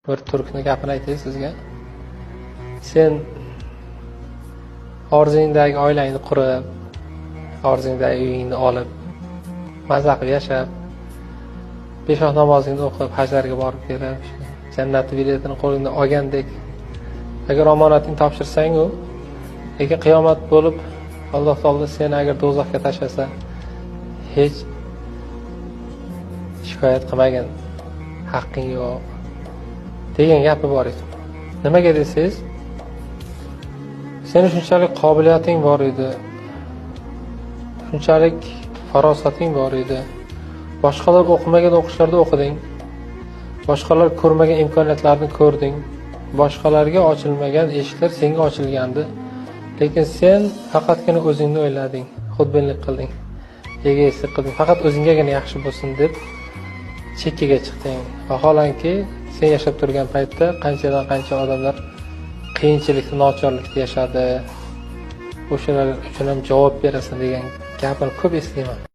bir turkni gapini aytay sizga. Sen orzungdagi oilangni qurib, orzungdagi uyingni olib, mazza qilib yashab, 5 vaqt namozingni o'qib, hajlarga borib kelib, jannat biletini qo'lingda olgandek, agar omonatingni topshirsang-u, lekin qiyomat bo'lib, Alloh taolo seni agar do'zaxga tashlasa, hech shikoyat qilmagin, haqqing yo'q degan gapi bor edi. Nimaga desangiz, seni shunchalik qobiliyating bor edi, shunchalik farosating bor edi. Boshqalar o'qimagan o'qishlarda o'qiding. Boshqalar ko'rmagan imkoniyatlarni ko'rding. Boshqalarga ochilmagan eshiklar senga ochilgandi. Lekin sen faqatgina o'zingni o'ylading, xudbinlik qilding, egoistlik qilding. Faqat o'zinggagina yaxshi bo'lsin deb chekkaga chiqding. Vaholanki, sen yashab turgan paytda qanchadan qancha odamlar qiyinchilikda, nochorlikda yashadi. O'shalar uchun ham javob berasan degan gapini ko'p eshitganman.